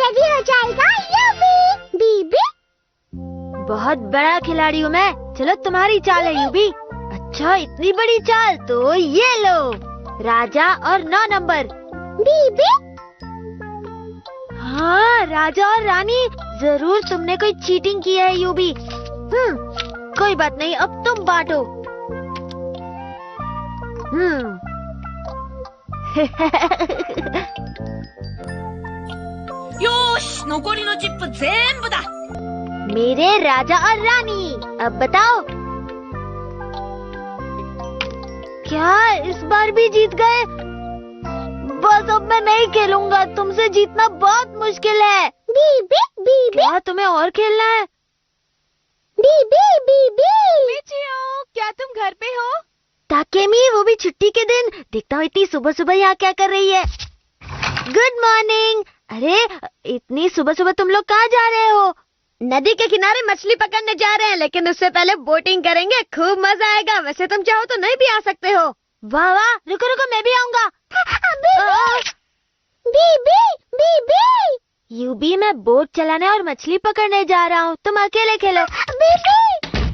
Ready हो जाएगा UV. बीबी बहुत बड़ा खिलाड़ी हूँ मैं। चलो तुम्हारी चाल है यूबी। अच्छा इतनी बड़ी चाल, तो ये लो राजा और 9 नंबर। बीबी हाँ राजा और रानी, जरूर तुमने कोई चीटिंग की है यूबी। कोई बात नहीं, अब तुम बांटो। योश, 残りのチップ全部だ。 मेरे राजा और रानी, अब बताओ क्या इस बार भी जीत गए? बस अब मैं नहीं खेलूंगा, तुमसे जीतना बहुत मुश्किल है। बीबी बीबी क्या तुम्हें और खेलना है? बीबी बीबी मिचियो, क्या तुम घर पे हो? ताकेमी, वो भी छुट्टी के दिन। देखता हूँ इतनी सुबह सुबह यहाँ क्या कर रही है। Good morning. अरे इतनी सुबह सुबह तुम लोग कहाँ जा रहे हो? नदी के किनारे मछली पकड़ने जा रहे हैं, लेकिन उससे पहले बोटिंग करेंगे, खूब मजा आएगा। वैसे तुम चाहो तो नहीं भी आ सकते हो। वाह वाह, रुको रुको, मैं भी आऊँगा। बीबी बीबी यूबी, मैं बोट चलाने और मछली पकड़ने जा रहा हूँ, तुम अकेले खेलो। बीबी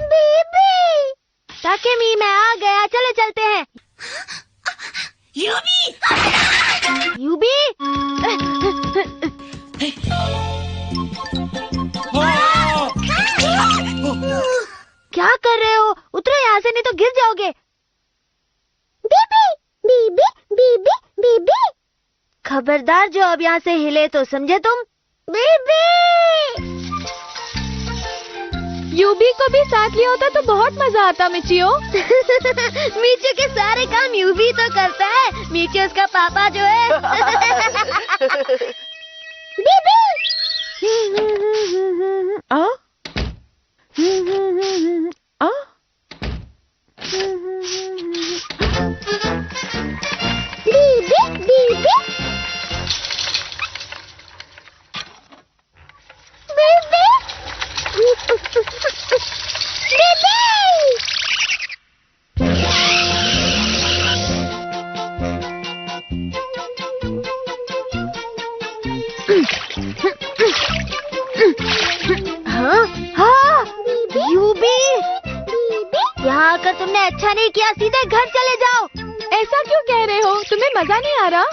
बीबी ताकेमी, मैं आ गया, चलो चलते हैं। ユビ यूबी क्या कर रहे हो? उतरो यहाँ से, नहीं तो गिर जाओगे। बीबी बीबी बीबी बीबी खबरदार, जो अब यहाँ से हिले तो समझे तुम। बीबी यूबी को भी साथ लिया होता तो बहुत मजा आता मिचियो। मीचू के सारे काम यूबी तो करता है। मीचू उसका पापा जो है। बीबी बीबी बीबी यूबी, यहाँ आकर तुमने अच्छा नहीं किया, सीधे घर चले जाओ। ऐसा क्यों कह रहे हो? तुम्हें मजा नहीं आ रहा?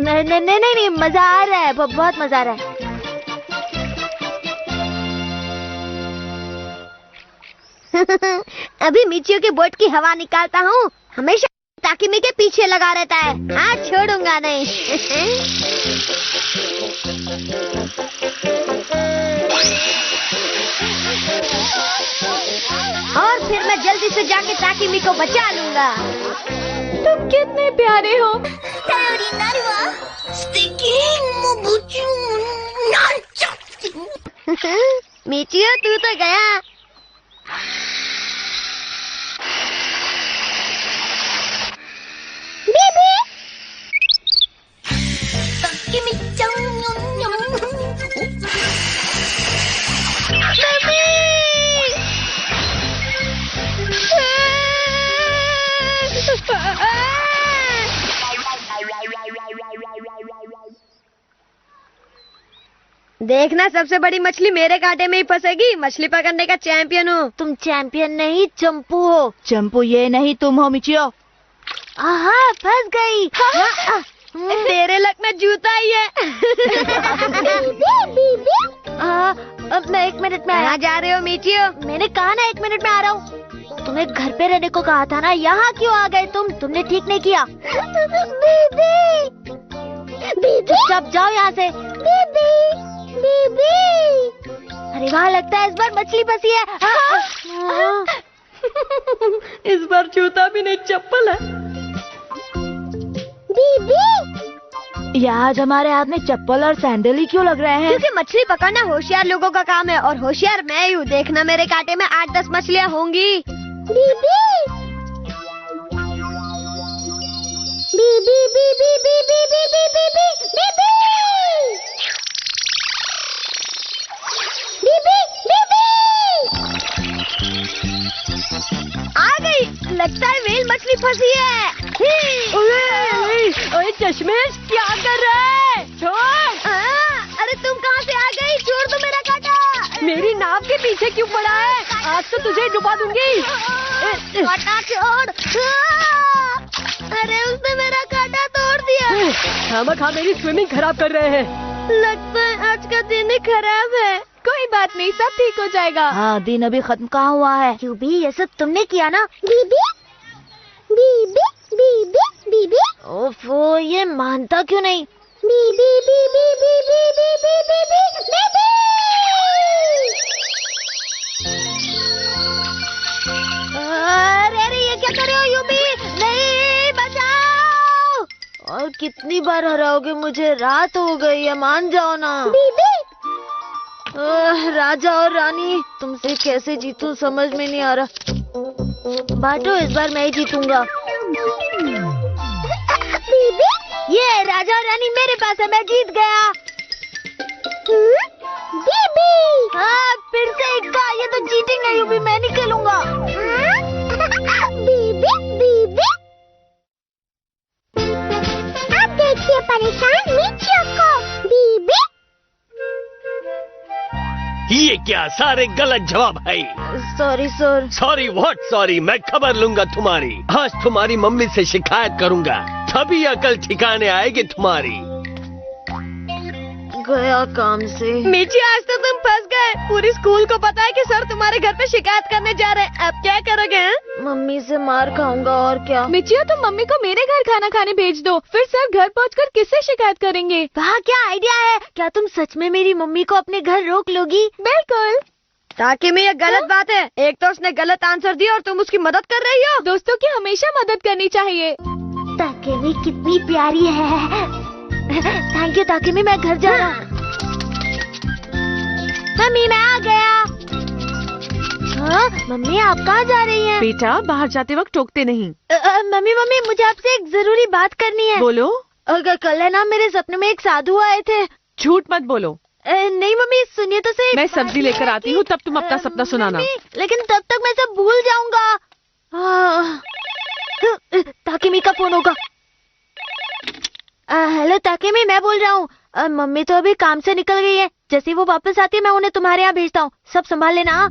नहीं, मजा आ रहा है, बहुत मजा आ रहा है। अभी मिचियो के बोट की हवा निकालता हूँ। हमेशा ताकिमी के पीछे लगा रहता है। हाँ, छोड़ूंगा नहीं। और फिर मैं जल्दी से जाके ताकिमी को बचा लूंगा। तुम कितने प्यारे हो। 頼りになるわ。素敵。もう夢中なんちゃって。 मिचियो, तू तो गया। बीबी たけみちゃん。にょんにょん。 देखना, सबसे बड़ी मछली मेरे कांटे में ही फंसेगी। मछली पकड़ने का चैंपियन हूँ। तुम चैंपियन नहीं, चंपू हो। चंपू ये नहीं, तुम हो मिचियो। आहा, फंस गई। तेरे लक में जूता ही है। अब मैं 1 मिनट में आया। कहाँ जा रहे हो मिचियो? मैंने कहा ना 1 मिनट में आ रहा हूँ। तुम्हें घर पे रहने को कहा था ना, यहाँ क्यों आ गए तुम? तुमने ठीक नहीं किया। चुपचाप जाओ यहाँ से। अरे वहाँ लगता है इस बार मछली फंसी है। इस बार जूता भी नहीं, चप्पल है। ये आज हमारे हाथ में चप्पल और सैंडल ही क्यों लग रहे हैं? क्योंकि मछली पकड़ना होशियार लोगों का काम है, और होशियार मैं ही हूँ। देखना, मेरे कांटे में 8-10 मछलियाँ होंगी। बीबी बीबी बीबी बीबी बीबी बीबी बीबी बीबी आ गई। लगता है व्हेल मछली फंसी है। ओए चश्मेश, क्या कर रहा है? छोड़। अरे पीछे क्यों पड़ा है? आज तो तुझे डुबा दूंगी। कांटा छोड़। अरे उसने मेरा कांटा तोड़ दिया। खामखा मेरी स्विमिंग खराब कर रहे हैं। लगता है आज का दिन ही खराब है। कोई बात नहीं, सब ठीक हो जाएगा। हाँ, दिन अभी खत्म कहाँ हुआ है? यूबी, ये सब तुमने किया ना? बीबी बीबी बीबी बीबी। ओफो, ये मानता क्यों नहीं? बीबी बीबी बीबी बीबी बीबी बीबी। अरे ये क्या कर रहे हो यूबी? नहीं, बचाओ। और कितनी बार हराओगे मुझे? रात हो गई है, मान जाओ ना। बीबी। राजा और रानी, तुमसे कैसे जीतूं समझ में नहीं आ रहा। बांटो, इस बार मैं ही जीतूंगा। बीबी, ये राजा और रानी मेरे पास है, मैं जीत गया। बीबी, हाँ फिर से इक्का, ये तो चीटिंग है यूबी, मैं नहीं खेलूंगा। बीबी बीबी, अब देखिए परेशान मिचियो को। बीबी, ये क्या सारे गलत जवाब है। Sorry sir. Sorry what sorry, मैं खबर लूंगा तुम्हारी। आज तुम्हारी मम्मी से शिकायत करूंगा, तभी अकल ठिकाने आएगी तुम्हारी। गया काम से। मिची, आज तो तुम फंस गए। पूरी स्कूल को पता है कि सर तुम्हारे घर पे शिकायत करने जा रहे हैं। अब क्या करोगे? हैं? मम्मी से मार खाऊंगा और क्या। मिचियो, तुम मम्मी को मेरे घर खाना खाने भेज दो, फिर सर घर पहुंचकर किससे शिकायत करेंगे? वाह, क्या आइडिया है। क्या तुम सच में मेरी मम्मी को अपने घर रोक लोगी? बिल्कुल। ताकि मैं ये गलत बात है। एक तो उसने गलत आंसर दिया और तुम उसकी मदद कर रही हो। दोस्तों की हमेशा मदद करनी चाहिए। ताकेमी कितनी प्यारी है। थैंक यू ताकेमी, मैं घर जा रहा हूँ। मम्मी, मैं आ गया। हाँ मम्मी, आप कहाँ जा रही हैं? बेटा, बाहर जाते वक्त टोकते नहीं। मम्मी मम्मी, मुझे आपसे एक जरूरी बात करनी है। बोलो। अगर कल है ना, मेरे सपने में एक साधु आए थे। झूठ मत बोलो। नहीं मम्मी, सुनिए तो सही। मैं सब्जी लेकर आती हूँ, तब तुम अपना सपना सुनाना। लेकिन तब तक मैं सब भूल जाऊंगा। ताकेमी का फोन होगा। हेलो ताकेमी, मैं बोल रहा हूँ। मम्मी तो अभी काम से निकल गई है। जैसे वो वापस आती है, मैं उन्हें तुम्हारे यहाँ भेजता हूँ। सब संभाल लेना।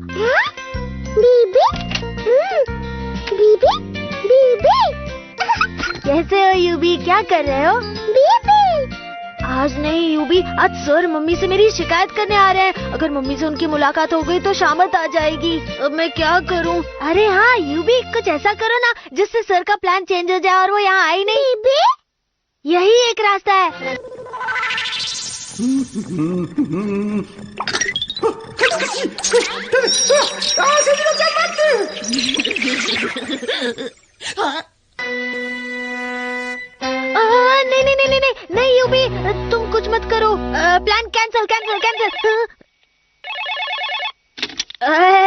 बीबी बीबी बीबी। कैसे हो यूबी, क्या कर रहे हो? बीबी। आज नहीं यूबी, आज सर मम्मी से मेरी शिकायत करने आ रहे हैं। अगर मम्मी से उनकी मुलाकात हो गई तो शामत आ जाएगी। अब मैं क्या करूं? अरे हाँ यूबी, कुछ ऐसा करो ना जिससे सर का प्लान चेंज हो जाए और वो यहाँ आए नहीं। बीबी, यही एक रास्ता है। नहीं नहीं नहीं नहीं नहीं यूबी, तुम कुछ मत करो। Plan cancel cancel cancel.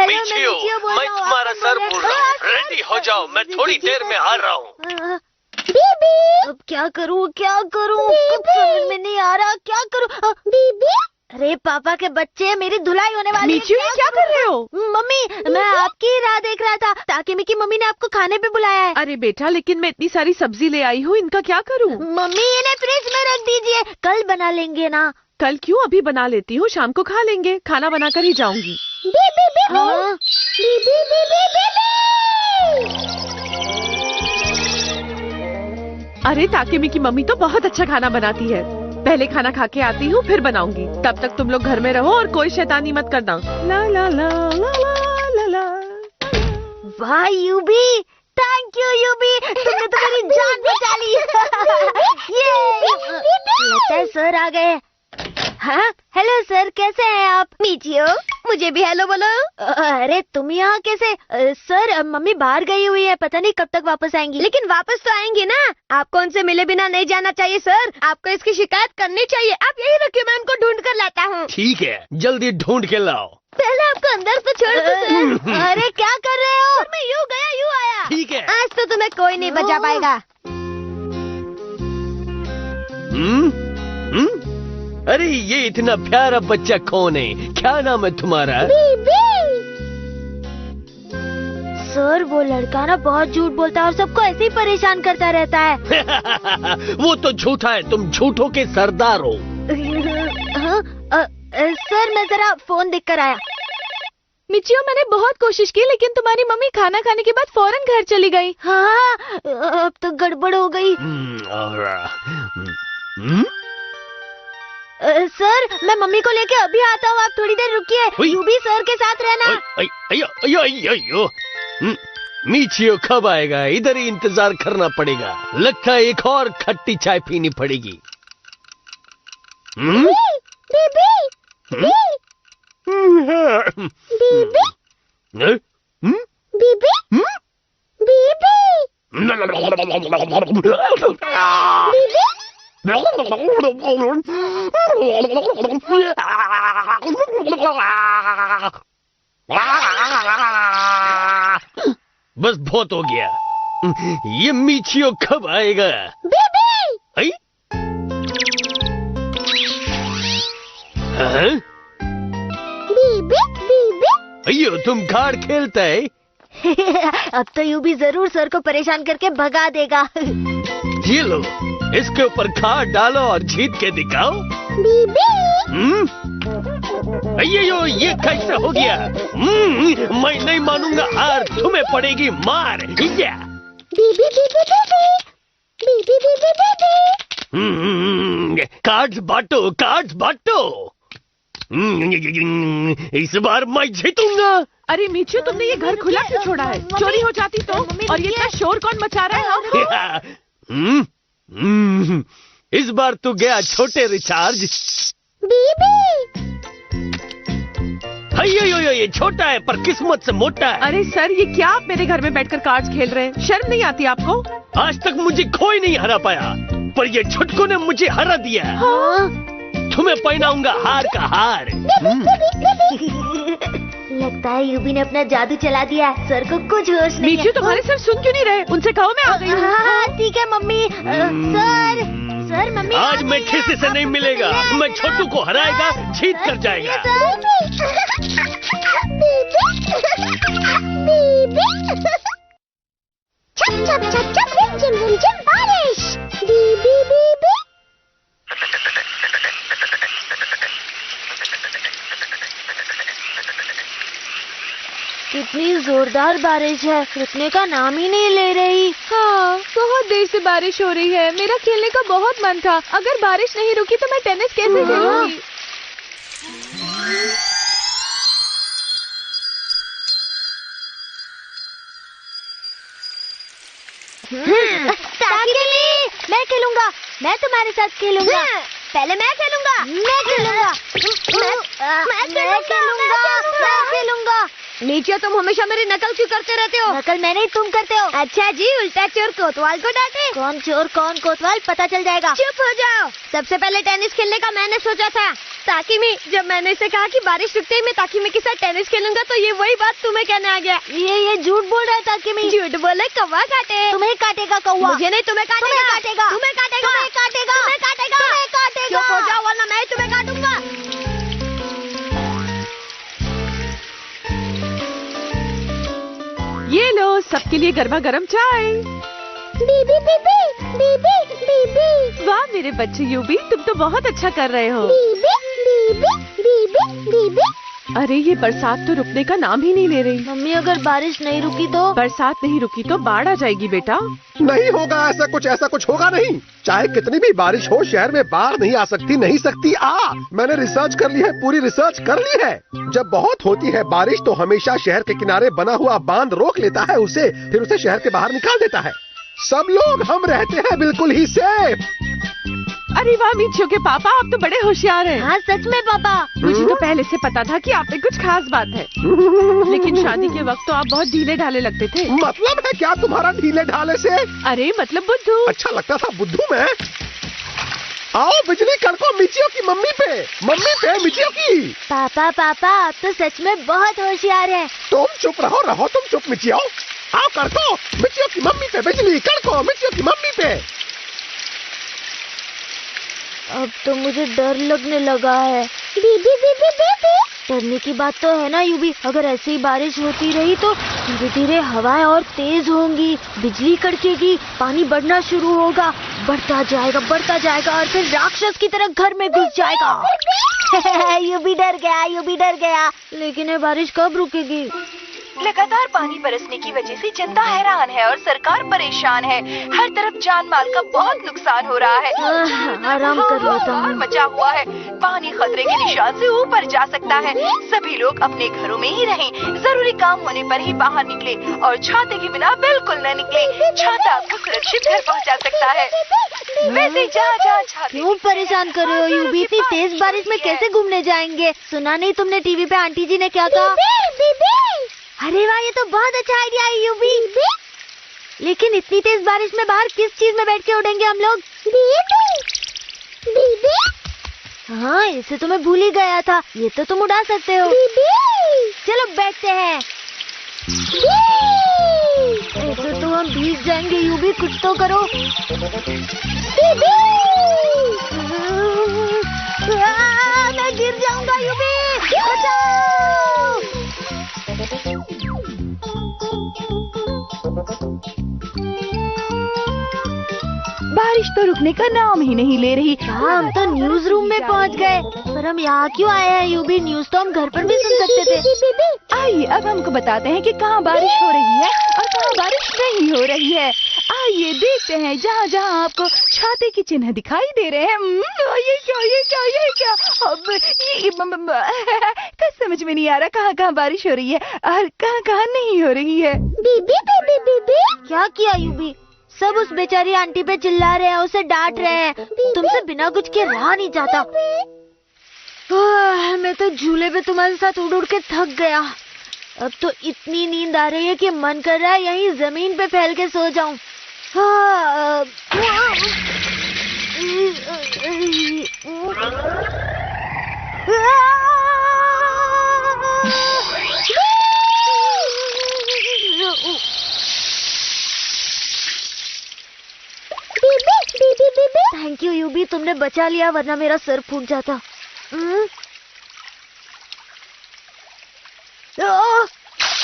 Michio, मैं तुम्हारा सर बोल रहा हूँ। रेडी हो जाओ, मैं थोड़ी देर में आ रहा हूँ। बीबी, अब क्या करूँ क्या करूँ? कुछ समझ में नहीं आ रहा, क्या करूँ? बीबी, अरे पापा के बच्चे, मेरी धुलाई होने वाली है। मिचियो, क्या कर रहे हो? मम्मी, मैं आपकी ही राह देख रहा था। ताकि की मम्मी ने आपको खाने पे बुलाया है। अरे बेटा, लेकिन मैं इतनी सारी सब्जी ले आई हूँ, इनका क्या करूँ? मम्मी, इन्हें फ्रिज में रख दीजिए, कल बना लेंगे ना। कल क्यों, अभी बना लेती हूँ, शाम को खा लेंगे। खाना बनाकर ही जाऊंगी। बीबी बीबी बीबी बीबी बीबी। अरे ताकेमी की मम्मी तो बहुत अच्छा खाना बनाती है। पहले खाना खा के आती हूँ, फिर बनाऊंगी। तब तक तुम लोग घर में रहो और कोई शैतानी मत करना। ला ला ला ला ला ला ला। वाह यूबी, थैंक यू यूबी, तुमने तो मेरी जान बचा ली। ये लगता है सर आ गए। हाँ हेलो सर, कैसे हैं आप? मिचियो, मुझे भी हेलो बोलो। अरे तुम यहाँ कैसे? सर मम्मी बाहर गई हुई है, पता नहीं कब तक वापस आएंगी। लेकिन वापस तो आएंगी ना। आपको उनसे मिले बिना नहीं जाना चाहिए सर। आपको इसकी शिकायत करनी चाहिए। आप यही रखिए, मैं उनको ढूंढ कर लाता हूँ। ठीक है, जल्दी ढूंढ के लाओ। पहले आपको अंदर तो छोड़ दो सर। अरे क्या कर रहे हो? सर, मैं यूँ गया यूँ आया। ठीक है। आज तो तुम्हें कोई नहीं बचा पाएगा। अरे ये इतना प्यारा बच्चा कौन है? क्या नाम है तुम्हारा? सर वो लड़का ना बहुत झूठ बोलता है और सबको ऐसे ही परेशान करता रहता है। वो तो झूठा है, तुम झूठों के सरदार हो। सर मैं जरा फोन देख कर आया। मिचियो, मैंने बहुत कोशिश की लेकिन तुम्हारी मम्मी खाना खाने के बाद फौरन घर चली गई। हाँ, अब तो गड़बड़ हो गई। सर, मैं मम्मी को लेके अभी आता हूँ, आप थोड़ी देर रुकिए। यू भी सर के साथ रहना। मिचियो कब आएगा? इधर ही इंतजार करना पड़ेगा। लगता है एक और खट्टी चाय पीनी पड़ेगी। बस बहुत हो गया। ये मिचियो कब आएगा? आई? हाँ? अयो, तुम कार्ड खेलता है? अब तो यू भी जरूर सर को परेशान करके भगा देगा। ये लो, इसके ऊपर कार्ड डालो और जीत के दिखाओ। अयो, ये कैसे हो गया? मैं नहीं मानूंगा हार, तुम्हें पड़ेगी मार। कार्ड्स बांटो, कार्ड्स बांटो। इस बार मैं जीतूंगा। अरे मिचियो, तुमने ये घर खुला क्यों छोड़ा है? चोरी हो जाती तो? और ये इतना शोर कौन मचा रहा है? इस बार तू गया छोटे रिचार्ज। अयो, ये छोटा है पर किस्मत से मोटा है। अरे सर, ये क्या आप मेरे घर में बैठकर कार्ड्स खेल रहे हैं? शर्म नहीं आती आपको? आज तक मुझे कोई नहीं हरा पाया, पर ये छुटकू ने मुझे हरा दिया। हाँ? तुम्हें पहनाऊंगा हार का हार। लगता है यूबी ने अपना जादू चला दिया। सर को कुछ होश नहीं है। मिचियो, तुम्हारे सर सुन क्यों नहीं रहे? उनसे कहो मैं आ गई हूँ। हाँ, ठीक है मम्मी। सर, मम्मी आज मैं किसी से नहीं मिलेगा। मैं छोटू को हराएगा, जीत कर जाएगा। छप छप छप छप रिमझिम रिमझिम बारिश। बीबी बीबी। कितनी जोरदार बारिश है, रुकने का नाम ही नहीं ले रही। हाँ, बहुत देर से बारिश हो रही है। मेरा खेलने का बहुत मन था। अगर बारिश नहीं रुकी तो मैं टेनिस कैसे खेलूंगी? ताकेमी, मैं खेलूंगा। मैं तुम्हारे साथ खेलूंगा। पहले मैं खेलूंगा। मैं खेलूंगा। मिचियो, तुम हमेशा मेरी नकल क्यों करते रहते हो? नकल मैं नहीं, तुम करते हो। अच्छा जी, उल्टा चोर कोतवाल को डांटे। कौन चोर कौन कोतवाल पता चल जाएगा। चुप हो जाओ। सबसे पहले टेनिस खेलने का मैंने सोचा था। ताकीमी, जब मैंने इसे कहा कि बारिश रुकते ही मैं ताकीमी के साथ टेनिस खेलूंगा तो ये वही बात तुम्हें कहने आ गया। ये झूठ बोल रहा है ताकीमी। झूठ बोले कौवा काटे। तुम्हें काटेगा कौवा। मुझे नहीं, तुम्हें काटेगा। तुम्हें काटेगा। तुम्हें काटेगा। तुम्हें काटेगा। तुम्हें काटेगा। तुम्हें काटेगा। चुप हो जाओ वरना मैं तुम्हें काटूंगा। ये लो, सबके लिए गर्मा गर्म चाय। बीबी बीबी बीबी बीबी। वाह मेरे बच्चे यूबी, तुम तो बहुत अच्छा कर रहे हो। बीबी बीबी बीबी बीबी। अरे ये बरसात तो रुकने का नाम ही नहीं ले रही। मम्मी, अगर बारिश नहीं रुकी तो? बरसात नहीं रुकी तो बाढ़ आ जाएगी बेटा। नहीं होगा ऐसा कुछ होगा नहीं। चाहे कितनी भी बारिश हो, शहर में बाढ़ नहीं आ सकती। नहीं सकती। मैंने रिसर्च कर ली है, पूरी रिसर्च कर ली है। जब बहुत होती है बारिश तो हमेशा शहर के किनारे बना हुआ बांध रोक लेता है उसे, फिर उसे शहर के बाहर निकाल देता है। सब लोग हम रहते हैं बिल्कुल ही सेफ। अरे वाह मिचियो के पापा, आप तो बड़े होशियार हैं। हाँ सच में पापा। मुझे तो पहले से पता था कि आप में कुछ खास बात है। लेकिन शादी के वक्त तो आप बहुत ढीले ढाले लगते थे। मतलब है क्या तुम्हारा ढीले ढाले से? अरे मतलब बुद्धू। अच्छा लगता था बुद्धू में। आओ बिजली कड़को मिचियो की मम्मी पे मिचियो की। पापा आप तो सच में बहुत होशियार हैं। तुम चुप रहो तुम चुप मिचियो। आओ कड़को मिचियो की मम्मी पे, बिजली कड़को मिचियो की मम्मी पे। अब तो मुझे डर लगने लगा है। बीबी बीबी बीबी। डरने की बात तो है ना यूबी, अगर ऐसे ही बारिश होती रही तो धीरे धीरे हवाएं और तेज होंगी, बिजली कड़केगी, पानी बढ़ना शुरू होगा, बढ़ता जाएगा और फिर राक्षस की तरह घर में घुस जाएगा। यूबी डर गया। लेकिन ये बारिश कब रुकेगी? लगातार पानी बरसने की वजह से जनता हैरान है और सरकार परेशान है। हर तरफ जान माल का बहुत नुकसान हो रहा है। आराम कर लेता हूँ। मचा हुआ है, पानी खतरे के निशान से ऊपर जा सकता है। सभी लोग अपने घरों में ही रहें, जरूरी काम होने पर ही बाहर निकले और छाते के बिना बिल्कुल न निकले। छाता आपको सुरक्षित घर पहुँचा सकता है। वैसे जहाँ क्यों परेशान कर रहे हो यूबी? इतनी तेज बारिश में कैसे घूमने जाएंगे? सुना नहीं तुमने टीवी पे आंटी जी ने क्या कहा? अरे वाह, ये तो बहुत अच्छा आइडिया है यूबी। लेकिन इतनी तेज बारिश में बाहर किस चीज में बैठ के उड़ेंगे हम लोग? हाँ, इसे तो मैं भूल ही गया था। ये तो तुम उड़ा सकते हो। चलो बैठते हैं। ऐसे तो हम भीग जाएंगे यूबी, कुछ तो करो। मैं गिर जाऊंगा यूबी, बचाओ। बारिश तो रुकने का नाम ही नहीं ले रही। हम तो न्यूज रूम में पहुंच गए, पर हम यहाँ क्यों आए हैं यूबी? न्यूज तो हम घर पर भी सुन सकते थे। आइए अब हमको बताते हैं कि कहाँ बारिश हो रही है और कहाँ बारिश नहीं हो रही है। आइए देखते हैं जहाँ जहाँ आपको छाते के चिन्ह दिखाई दे रहे हैं। ये क्या अब ये कुछ समझ में नहीं आ रहा कहाँ कहाँ बारिश हो रही है और कहाँ कहाँ नहीं हो रही है। क्या किया यूबी? सब उस बेचारी आंटी पे चिल्ला रहे हैं, उसे डांट रहे हैं। तुमसे बिना कुछ के रहा नहीं जाता। मैं तो झूले पे तुम्हारे साथ उड़ उड़ के थक गया। अब तो इतनी नींद आ रही है कि मन कर रहा है यहीं जमीन पे फैल के सो जाऊं। थैंक यू यूबी, तुमने बचा लिया, वरना मेरा सर फूट जाता।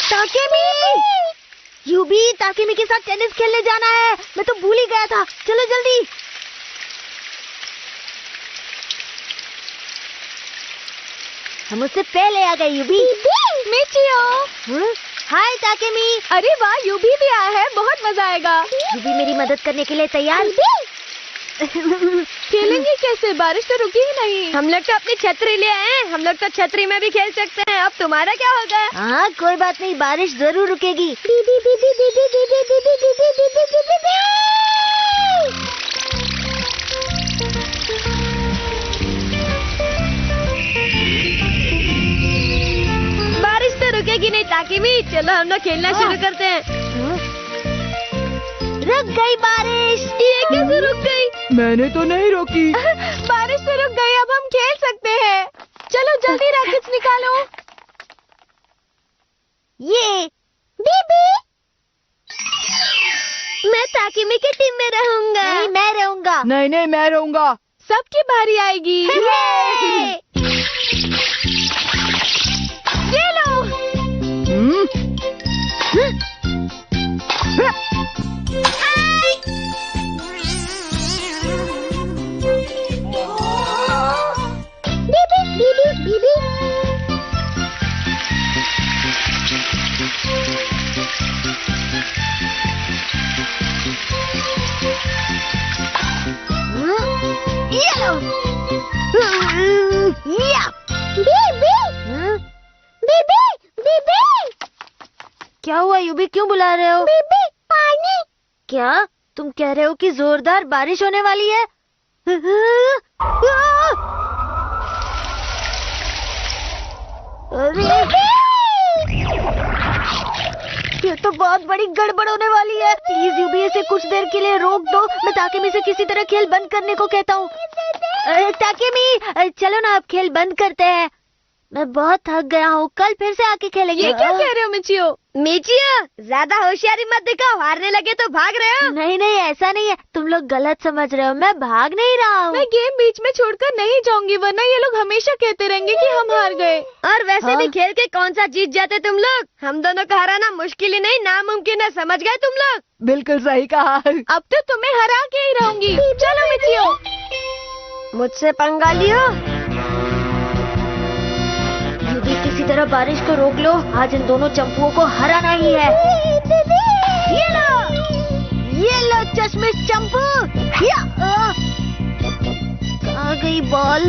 ताकेमी! यूबी, ताकेमी के साथ टेनिस खेलने जाना है। मैं तो भूल ही गया था। चलो जल्दी। हम उससे पहले आ गए यूबी। मिचियो, हाय ताकेमी। अरे वाह, यूबी भी आया है, बहुत मजा आएगा। यूबी मेरी मदद करने के लिए तैयार? खेलेंगे कैसे? बारिश तो रुकी ही नहीं। हम लोग तो अपनी छतरी ले आए हैं, हम लोग तो छतरी में भी खेल सकते हैं। अब तुम्हारा क्या होगा? हाँ, कोई बात नहीं, बारिश जरूर रुकेगी। बारिश तो रुकेगी नहीं ताकेमी, चलो हम लोग खेलना शुरू करते हैं। रुक गई बारिश। ये कैसे रुक गई? मैंने तो नहीं रोकी। बारिश तो रुक गई, अब हम खेल सकते हैं। चलो जल्दी रैकेट्स निकालो। ये मैं ताकेमी की टीम में रहूंगा। नहीं, मैं रहूंगा। नहीं मैं रहूंगा। सबकी बारी आएगी। ये लो। क्या हुआ यूबी, क्यों बुला रहे हो? बीबी, पानी। क्या तुम कह रहे हो कि जोरदार बारिश होने वाली है? अरे ये तो बहुत बड़ी गड़बड़ होने वाली है। प्लीज यूबी, इसे कुछ देर के लिए रोक दो। मैं ताकेमी से किसी तरह खेल बंद करने को कहता हूँ। ताकेमी, चलो ना, आप खेल बंद करते हैं। मैं बहुत थक गया हूँ, कल फिर से आके खेलेंगे। ये क्या कह रहे हो मिचियो? मिचियो, ज्यादा होशियारी मत दिखाओ, हारने लगे तो भाग रहे हो। नहीं नहीं, ऐसा नहीं है, तुम लोग गलत समझ रहे हो, मैं भाग नहीं रहा हूँ। मैं गेम बीच में छोड़कर नहीं जाऊंगी, वरना ये लोग हमेशा कहते रहेंगे कि हम हार गए। और वैसे भी खेल के कौन सा जीत जाते तुम लोग। हम दोनों का हराना मुश्किल ही नहीं, नामुमकिन है, समझ गए तुम लोग। बिल्कुल सही कहा। अब तो तुम्हें हरा के ही रहूंगी। चलो मिचियो। मुझसे पंगा लियो। युबी, किसी तरह बारिश को रोक लो, आज इन दोनों चंपुओं को हराना ही है। ये लो चश्मे चंपू। आ गई बॉल।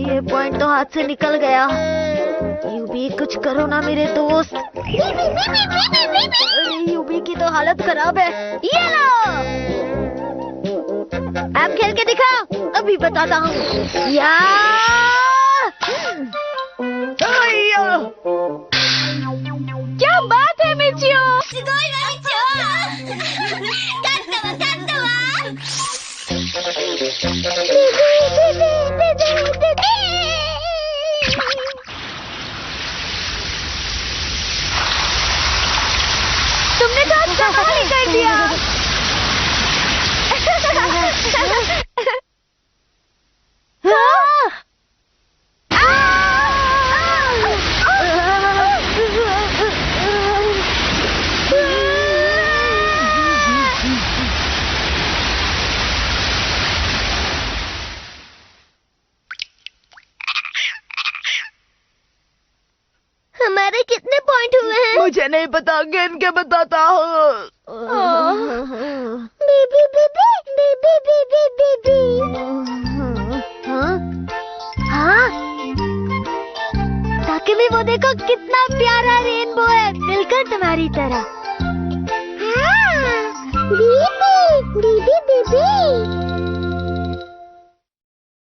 ये पॉइंट तो हाथ से निकल गया। यूबी, कुछ करो ना मेरे दोस्त। यूबी की तो हालत खराब है। ये लो, अब खेल के दिखाओ। अभी बताता हूँ। क्या बात है मिचियो? すごいわみちお勝ったわ勝ったわ तुमने तो अच्छा ही कर दिया। हमारे कितने पॉइंट हुए हैं? मुझे नहीं पता, गेम के बताता हूँ। Baby baby baby baby baby. हाँ, ताकि भी वो देखो कितना प्यारा रेनबो है, मिलकर तुम्हारी तरह।